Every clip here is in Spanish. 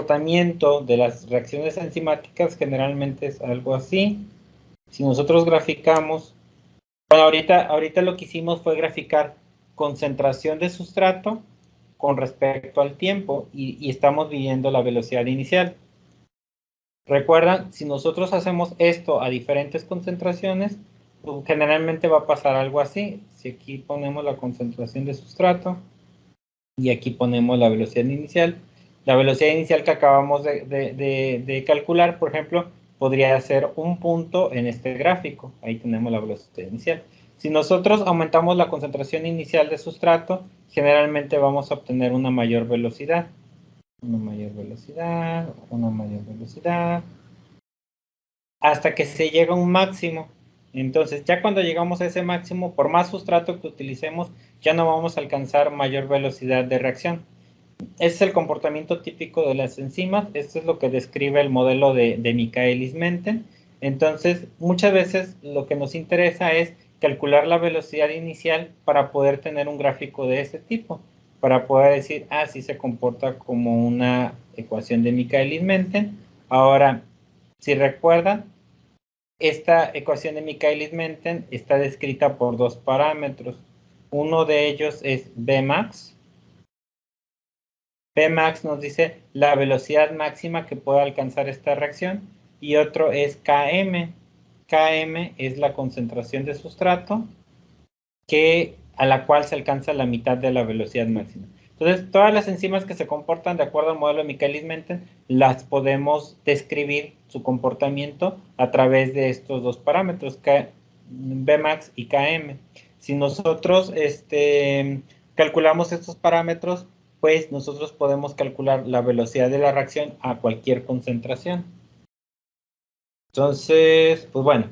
comportamiento de las reacciones enzimáticas generalmente es algo así. Si nosotros graficamos, bueno, ahorita lo que hicimos fue graficar concentración de sustrato con respecto al tiempo y estamos midiendo la velocidad inicial. Recuerdan, si nosotros hacemos esto a diferentes concentraciones, pues generalmente va a pasar algo así. Si aquí ponemos la concentración de sustrato y aquí ponemos la velocidad inicial que acabamos de calcular, por ejemplo, podría ser un punto en este gráfico. Ahí tenemos la velocidad inicial. Si nosotros aumentamos la concentración inicial de sustrato, generalmente vamos a obtener una mayor velocidad. Una mayor velocidad, una mayor velocidad, hasta que se llega a un máximo. Entonces, ya cuando llegamos a ese máximo, por más sustrato que utilicemos, ya no vamos a alcanzar mayor velocidad de reacción. Ese es el comportamiento típico de las enzimas. Esto es lo que describe el modelo de Michaelis-Menten. Entonces, muchas veces lo que nos interesa es calcular la velocidad inicial para poder tener un gráfico de ese tipo, para poder decir, ah, sí se comporta como una ecuación de Michaelis-Menten. Ahora, si recuerdan, esta ecuación de Michaelis-Menten está descrita por dos parámetros. Uno de ellos es Bmax. Bmax nos dice la velocidad máxima que puede alcanzar esta reacción, y otro es Km. Km es la concentración de sustrato a la cual se alcanza la mitad de la velocidad máxima. Entonces, todas las enzimas que se comportan de acuerdo al modelo de Michaelis-Menten, las podemos describir su comportamiento a través de estos dos parámetros, Bmax y Km. Si nosotros calculamos estos parámetros, pues nosotros podemos calcular la velocidad de la reacción a cualquier concentración. Entonces, pues bueno,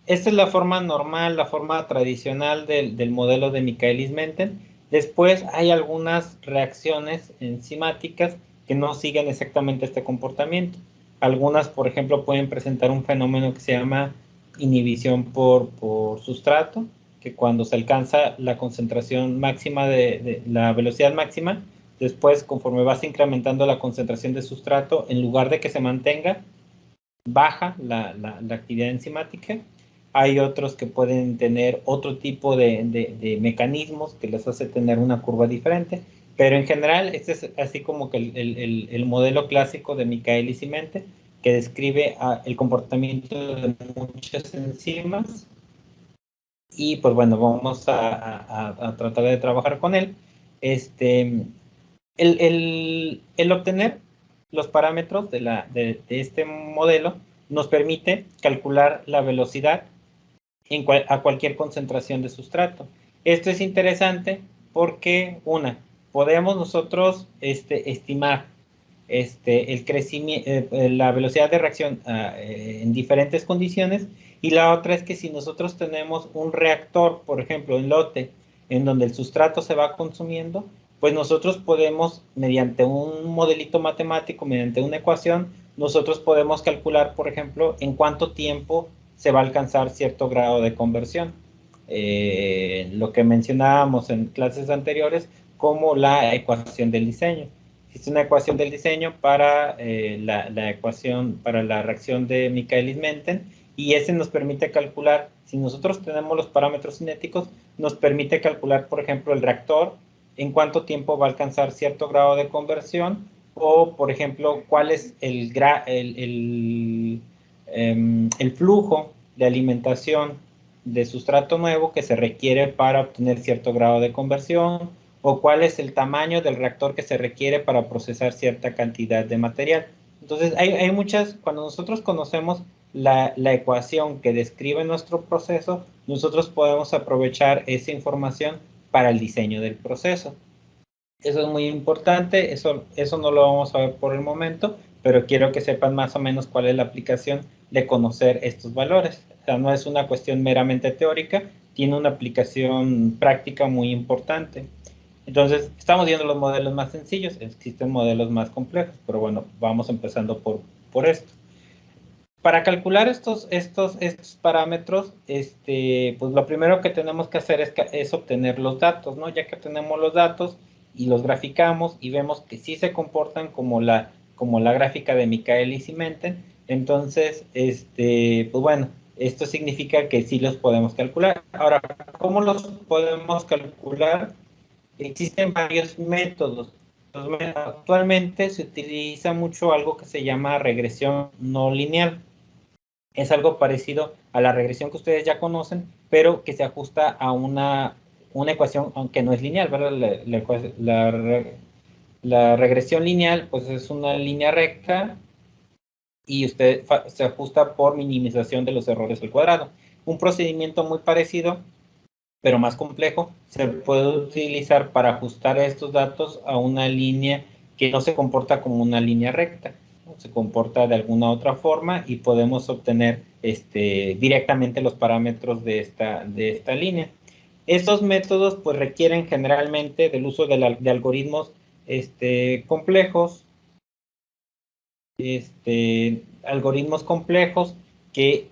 esta es la forma normal, la forma tradicional del modelo de Michaelis-Menten. Después hay algunas reacciones enzimáticas que no siguen exactamente este comportamiento. Algunas, por ejemplo, pueden presentar un fenómeno que se llama inhibición por sustrato, que cuando se alcanza la concentración máxima de la velocidad máxima, después, conforme vas incrementando la concentración de sustrato, en lugar de que se mantenga, baja la actividad enzimática. Hay otros que pueden tener otro tipo de mecanismos que les hace tener una curva diferente, pero en general este es así como que el modelo clásico de Michaelis y Menten, que describe el comportamiento de muchas enzimas. Y pues bueno, vamos a tratar de trabajar con él. El obtener los parámetros de este modelo nos permite calcular la velocidad a cualquier concentración de sustrato. Esto es interesante porque, podemos nosotros estimar el crecimiento, la velocidad de reacción en diferentes condiciones, y la otra es que si nosotros tenemos un reactor, por ejemplo, en lote, en donde el sustrato se va consumiendo, pues nosotros podemos, mediante un modelito matemático, mediante una ecuación, nosotros podemos calcular, por ejemplo, en cuánto tiempo se va a alcanzar cierto grado de conversión. Lo que mencionábamos en clases anteriores como la ecuación del diseño. Existe una ecuación del diseño para la ecuación para la reacción de Michaelis-Menten, y ese nos permite calcular, si nosotros tenemos los parámetros cinéticos, nos permite calcular, por ejemplo, el reactor, en cuánto tiempo va a alcanzar cierto grado de conversión, o, por ejemplo, cuál es el flujo de alimentación de sustrato nuevo que se requiere para obtener cierto grado de conversión, o cuál es el tamaño del reactor que se requiere para procesar cierta cantidad de material. Entonces, hay muchas, cuando nosotros conocemos la ecuación que describe nuestro proceso, nosotros podemos aprovechar esa información para el diseño del proceso. Eso es muy importante, eso no lo vamos a ver por el momento, pero quiero que sepan más o menos cuál es la aplicación de conocer estos valores. O sea, no es una cuestión meramente teórica, tiene una aplicación práctica muy importante. Entonces, estamos viendo los modelos más sencillos, existen modelos más complejos, pero bueno, vamos empezando por esto. Para calcular estos parámetros, pues lo primero que tenemos que hacer es obtener los datos, ¿no? Ya que tenemos los datos y los graficamos y vemos que sí se comportan como como la gráfica de Michaelis y Menten. Entonces, pues bueno, esto significa que sí los podemos calcular. Ahora, ¿cómo los podemos calcular? Existen varios métodos. Actualmente se utiliza mucho algo que se llama regresión no lineal. Es algo parecido a la regresión que ustedes ya conocen, pero que se ajusta a una ecuación, aunque no es lineal, ¿verdad? La regresión lineal, pues es una línea recta y usted se ajusta por minimización de los errores al cuadrado. Un procedimiento muy parecido, pero más complejo, se puede utilizar para ajustar estos datos a una línea que no se comporta como una línea recta, ¿no? Se comporta de alguna otra forma y podemos obtener directamente los parámetros de esta línea. Estos métodos pues requieren generalmente del uso de algoritmos complejos, algoritmos complejos que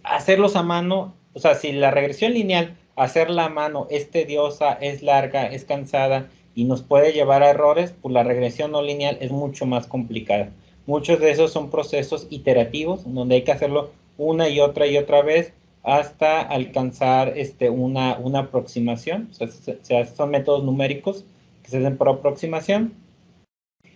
hacerlos a mano, o sea, si la regresión lineal, hacerla a mano es tediosa, es larga, es cansada y nos puede llevar a errores, pues la regresión no lineal es mucho más complicada. Muchos de esos son procesos iterativos, donde hay que hacerlo una y otra vez hasta alcanzar una aproximación. O sea, son métodos numéricos que se hacen por aproximación.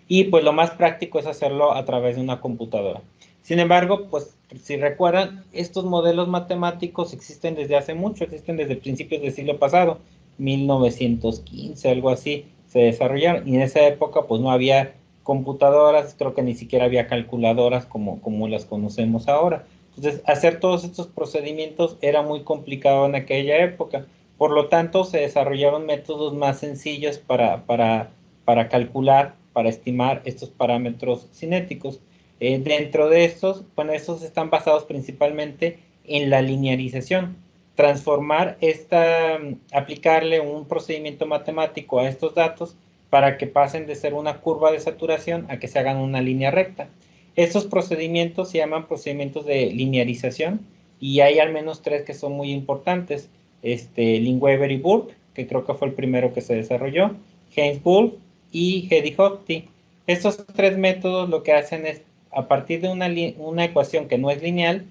Y pues lo más práctico es hacerlo a través de una computadora. Sin embargo, pues si recuerdan, estos modelos matemáticos existen desde hace mucho, existen desde principios del siglo pasado, 1915, algo así, se desarrollaron. Y en esa época pues no había computadoras, creo que ni siquiera había calculadoras como las conocemos ahora. Entonces, hacer todos estos procedimientos era muy complicado en aquella época. Por lo tanto, se desarrollaron métodos más sencillos para calcular, para estimar estos parámetros cinéticos. Dentro de estos, bueno, estos están basados principalmente en la linearización. Transformar aplicarle un procedimiento matemático a estos datos para que pasen de ser una curva de saturación a que se hagan una línea recta. Estos procedimientos se llaman procedimientos de linearización y hay al menos tres que son muy importantes. Lineweaver y Burke, que creo que fue el primero que se desarrolló, Heinz-Bulff y Hedy-Hopti. Estos tres métodos lo que hacen es, a partir de una ecuación que no es lineal,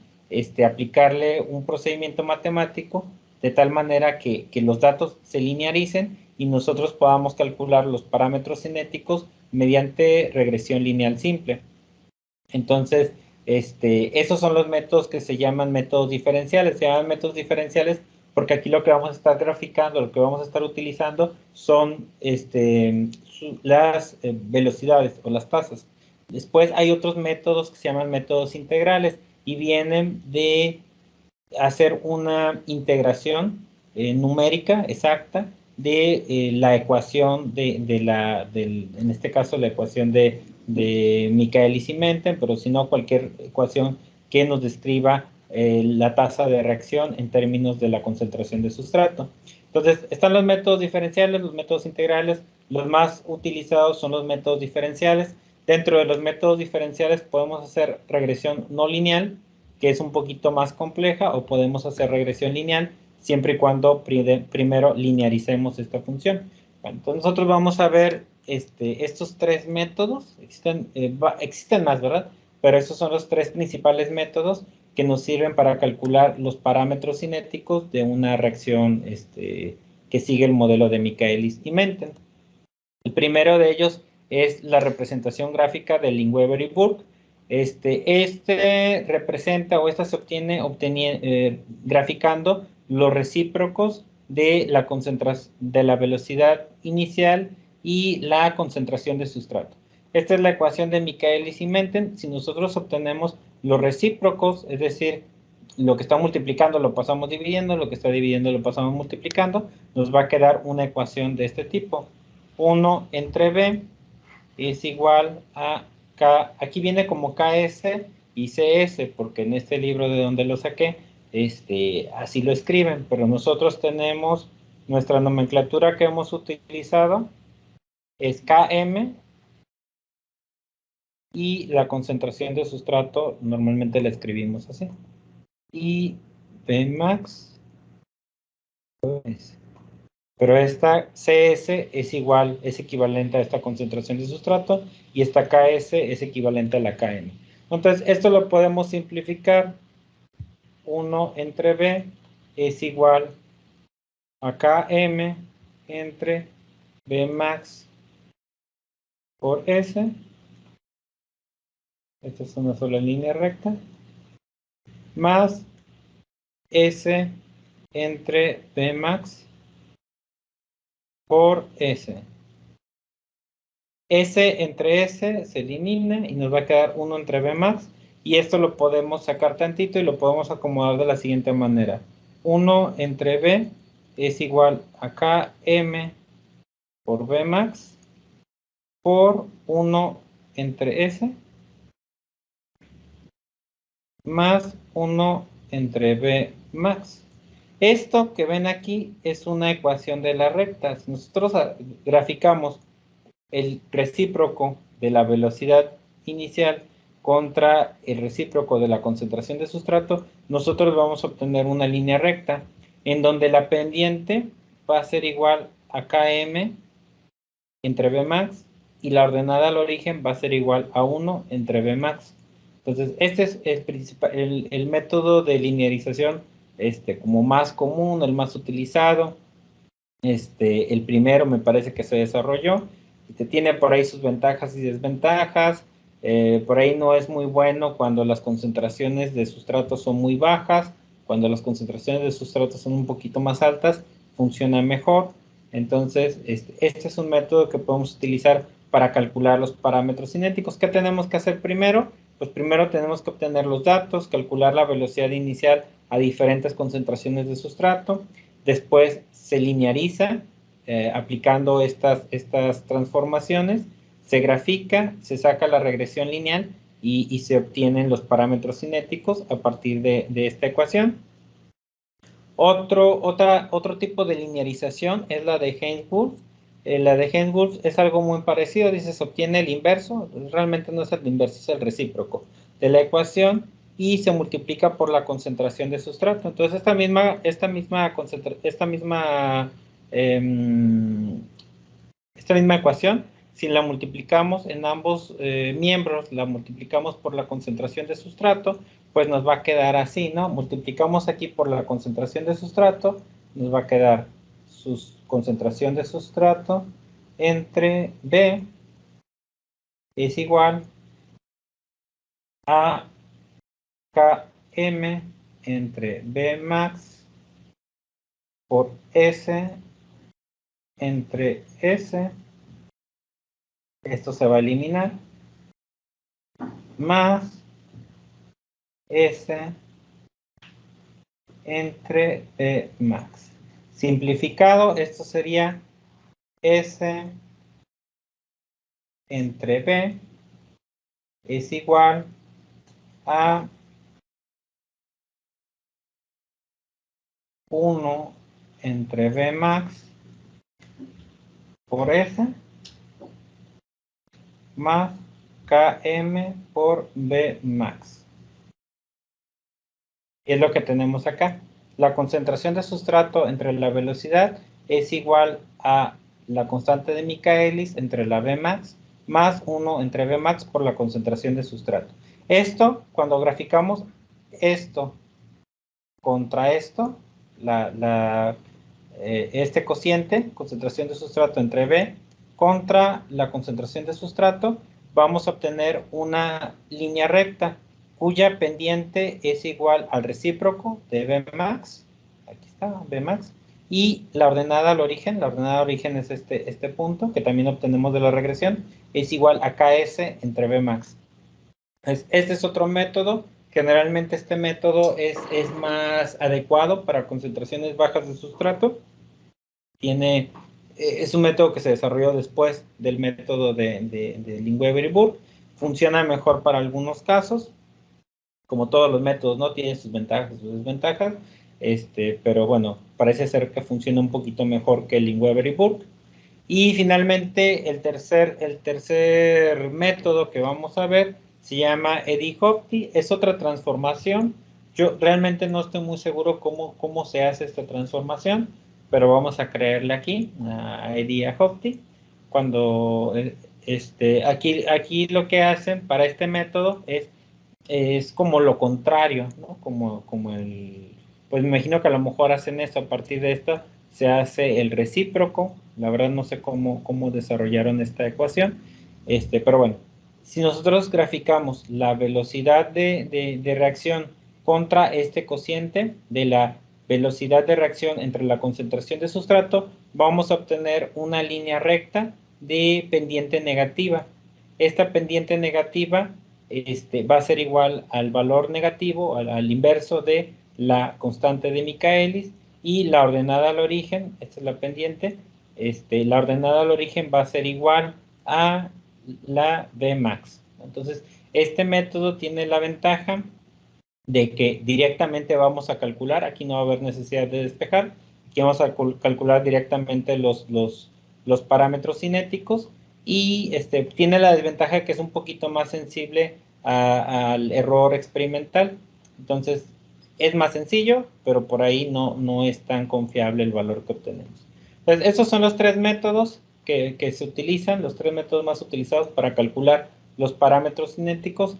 aplicarle un procedimiento matemático de tal manera que los datos se linearicen y nosotros podamos calcular los parámetros cinéticos mediante regresión lineal simple. Entonces, esos son los métodos que se llaman métodos diferenciales. Se llaman métodos diferenciales porque aquí lo que vamos a estar graficando, lo que vamos a estar utilizando son las velocidades o las tasas. Después hay otros métodos que se llaman métodos integrales y vienen de hacer una integración numérica exacta de la ecuación en este caso la ecuación de Michaelis y Menten, pero si no cualquier ecuación que nos describa la tasa de reacción en términos de la concentración de sustrato. Entonces, están los métodos diferenciales, los métodos integrales. Los más utilizados son los métodos diferenciales. Dentro de los métodos diferenciales podemos hacer regresión no lineal, que es un poquito más compleja, o podemos hacer regresión lineal, siempre y cuando primero linearicemos esta función. Bueno, entonces nosotros vamos a ver estos tres métodos. Existen más, ¿verdad? Pero estos son los tres principales métodos que nos sirven para calcular los parámetros cinéticos de una reacción que sigue el modelo de Michaelis y Menten. El primero de ellos es la representación gráfica de Lineweaver y Burke. Representa o esta se obtiene graficando los recíprocos de la concentración de la velocidad inicial y la concentración de sustrato. Esta es la ecuación de Michaelis y Menten. Si nosotros obtenemos los recíprocos, es decir, lo que está multiplicando lo pasamos dividiendo, lo que está dividiendo lo pasamos multiplicando, nos va a quedar una ecuación de este tipo. 1 entre B es igual a K, aquí viene como KS y CS, porque en este libro de donde lo saqué, así lo escriben, pero nosotros tenemos nuestra nomenclatura que hemos utilizado, es KM, y la concentración de sustrato normalmente la escribimos así. Y Bmax, Pero esta CS es igual, es equivalente a esta concentración de sustrato y esta KS es equivalente a la KM. Entonces, esto lo podemos simplificar. 1 entre B es igual a KM entre B max por S. Esta es una sola línea recta. Más S entre B max por S. S entre S se elimina y nos va a quedar 1 entre B max. Y esto lo podemos sacar tantito y lo podemos acomodar de la siguiente manera. 1 entre B es igual a KM por B max por 1 entre S más 1 entre B max. Esto que ven aquí es una ecuación de la recta. Si nosotros graficamos el recíproco de la velocidad inicial contra el recíproco de la concentración de sustrato, nosotros vamos a obtener una línea recta en donde la pendiente va a ser igual a Km entre B max y la ordenada al origen va a ser igual a 1 entre B max. Entonces, este es el método de linearización como más común, el más utilizado. El primero me parece que se desarrolló. Tiene por ahí sus ventajas y desventajas. Por ahí no es muy bueno cuando las concentraciones de sustrato son muy bajas. Cuando las concentraciones de sustrato son un poquito más altas, funciona mejor. Entonces, este es un método que podemos utilizar para calcular los parámetros cinéticos. ¿Qué tenemos que hacer primero? Pues primero tenemos que obtener los datos, calcular la velocidad inicial a diferentes concentraciones de sustrato. Después se lineariza aplicando estas transformaciones, se grafica, se saca la regresión lineal y se obtienen los parámetros cinéticos a partir de esta ecuación. Otro tipo de linearización es la de Heinz-Wulff. La de Heinz-Wulff es algo muy parecido, dice, se obtiene el inverso, realmente no es el inverso, es el recíproco de la ecuación y se multiplica por la concentración de sustrato. Entonces, esta misma ecuación, si la multiplicamos en ambos miembros, la multiplicamos por la concentración de sustrato, pues nos va a quedar así, ¿no? Multiplicamos aquí por la concentración de sustrato, nos va a quedar concentración de sustrato entre B es igual a Km entre B max por S entre S. Esto se va a eliminar. Más S entre B max. Simplificado, esto sería S entre B es igual a 1 entre B max por S más Km por B max. Y es lo que tenemos acá. La concentración de sustrato entre la velocidad es igual a la constante de Michaelis entre la B max más 1 entre B max por la concentración de sustrato. Esto, cuando graficamos esto contra esto, este cociente, concentración de sustrato entre B, contra la concentración de sustrato, vamos a obtener una línea recta cuya pendiente es igual al recíproco de B max, aquí está, B max, y la ordenada al origen es este punto, que también obtenemos de la regresión, es igual a KS entre B max. Este es otro método. Generalmente este método es más adecuado para concentraciones bajas de sustrato. Es un método que se desarrolló después del método de Lingweber y Burke. Funciona mejor para algunos casos. Como todos los métodos, ¿no? Tiene sus ventajas y sus desventajas. Pero bueno, parece ser que funciona un poquito mejor que Lingweber y Burke. Y finalmente, el tercer método que vamos a ver se llama Eadie-Hopty, es otra transformación. Yo realmente no estoy muy seguro cómo se hace esta transformación, pero vamos a creerle aquí a Eddie y a Hofty. Cuando aquí lo que hacen para este método es como lo contrario, ¿no? Pues me imagino que a lo mejor hacen esto, a partir de esto se hace el recíproco. La verdad no sé cómo desarrollaron esta ecuación, pero bueno, si nosotros graficamos la velocidad de reacción contra este cociente de la velocidad de reacción entre la concentración de sustrato, vamos a obtener una línea recta de pendiente negativa. Esta pendiente negativa va a ser igual al valor negativo, al inverso de la constante de Michaelis, y la ordenada al origen, esta es la pendiente, la ordenada al origen va a ser igual a la Vmax. Entonces, este método tiene la ventaja de que directamente vamos a calcular, aquí no va a haber necesidad de despejar, aquí vamos a calcular directamente los parámetros cinéticos, y tiene la desventaja que es un poquito más sensible al error experimental. Entonces, es más sencillo, pero por ahí no es tan confiable el valor que obtenemos. Entonces, esos son los tres métodos que se utilizan, los tres métodos más utilizados para calcular los parámetros cinéticos